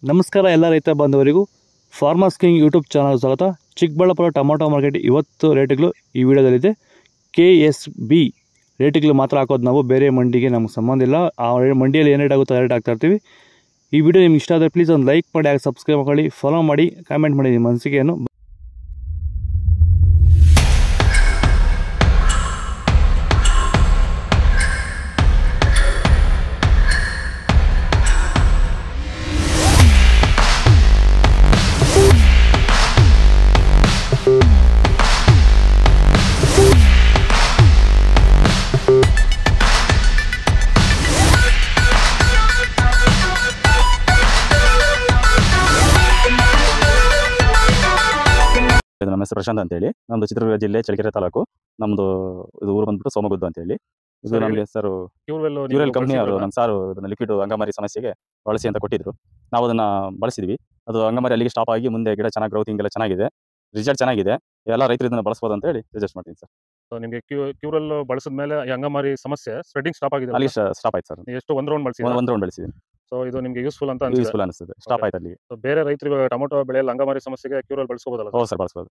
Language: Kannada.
ನಮಸ್ಕಾರ ಎಲ್ಲ ರೈತ ಬಾಂಧವರಿಗೂ ಫಾರ್ಮರ್ಸ್ ಕಿಂಗ್ ಯೂಟ್ಯೂಬ್ ಚಾನಲ್ ಸ್ವಾಗತ. ಚಿಕ್ಕಬಳ್ಳಾಪುರ ಟೊಮೊಟೊ ಮಾರ್ಕೆಟ್ ಇವತ್ತು ರೇಟ್ಗಳು ಈ ವಿಡಿಯೋದಲ್ಲಿದೆ. KSB ರೇಟ್ಗಳು ಮಾತ್ರ ಹಾಕೋದು ನಾವು, ಬೇರೆ ಮಂಡಿಗೆ ನಮ್ಗೆ ಸಂಬಂಧ ಇಲ್ಲ. ಆ ಮಂಡಿಯಲ್ಲಿ ಏನು ರೇಟ್ ಆಗುತ್ತೋ ರೇಟ್ ಹಾಕ್ತಾ ಇರ್ತೀವಿ. ಈ ವಿಡಿಯೋ ನಿಮ್ಗೆ ಇಷ್ಟ ಆದರೆ ಪ್ಲೀಸ್ ಒಂದು ಲೈಕ್ ಮಾಡಿ, ಸಬ್ಸ್ಕ್ರೈಬ್ ಮಾಡಿ, ಫಾಲೋ ಮಾಡಿ, ಕಾಮೆಂಟ್ ಮಾಡಿ ನಿಮ್ಮ ಅನಿಸಿಕೆಯನ್ನು. ನಮ್ಮ ಹೆಸರು ಪ್ರಶಾಂತ್ ಅಂತ ಹೇಳಿ, ನಮ್ದು ಚಿತ್ರದುರ್ಗ ಜಿಲ್ಲೆ ಚಳ್ಳಕೆರೆ ತಾಲೂಕು. ನಮ್ದು ಇದು ಊರು ಬಂದ್ಬಿಟ್ಟು ಸೋಮಗುದ್ದು ಅಂತ ಹೇಳಿ. ಇದು ನಮಗೆ ಸರ್ ಕ್ಯೂರೆಲ್ ಕಂಪ್ನಿ ಅವರು ನಮ್ಮ ಸಾರು ಇದನ್ನ ಲಿಕ್ವಿಡ್ ಅಂಗಮಾರಿ ಸಮಸ್ಯೆಗೆ ಬಳಸಿ ಅಂತ ಕೊಟ್ಟಿದ್ರು. ನಾವು ಅದನ್ನ ಬಳಸಿದ್ವಿ. ಅದು ಅಂಗಮಾರಿ ಅಲ್ಲಿಗೆ ಸ್ಟಾಪ್ ಆಗಿ ಮುಂದೆ ಗಿಡ ಚೆನ್ನಾಗಿ ಗ್ರೌತಿಂಗ್ ಎಲ್ಲ ಚೆನ್ನಾಗಿದೆ, ರಿಸಲ್ಟ್ ಚೆನ್ನಾಗಿದೆ. ಎಲ್ಲ ರೈತರು ಇದನ್ನ ಬಳಸಬಹುದು ಅಂತ ಹೇಳಿ ಸಜೆಸ್ಟ್ ಮಾಡ್ತೀನಿ ಸರ್. ನಿಮಗೆ ಕ್ಯೂರಲ್ ಬಳಸಿದ ಮೇಲೆ ಈ ಅಂಗಮಾರಿ ಸಮಸ್ಯೆ ಸ್ಪ್ರೆಡಿಂಗ್ ಸ್ಟಾಪ್ ಆಗಿದೆ. ಅಲ್ಲಿ ಸ್ಟಾಪ್ ಆಯ್ತು ಸರ್. ಎಷ್ಟು ಒಂದು ರೌಂಡ್ ಬಳಸಿ ಒಂದು ರೌಂಡ್ ಬೆಳೆಸಿದ್ದೀನಿ. ಸೊ ಇದು ನಿಮಗೆ ಯೂಸ್ಫುಲ್ ಅಂತ ಯೂಸ್ಫುಲ್ ಅನಿಸ್ತದೆ. ಸ್ಟಾಪ್ ಆಯ್ತು ಅಲ್ಲಿಗೆ. ಬೇರೆ ರೈತರು ಟೊಮೊಟೊ ಬೆಳೆಯಲ್ಲಿ ಅಂಗಮಾರಿ ಸಮಸ್ಯೆಗೆ ಕ್ಯೂರಲ್ ಬಳಸಬಹುದಲ್ಲ? ಹೌದು ಸರ್, ಬಳಸಬಹುದು.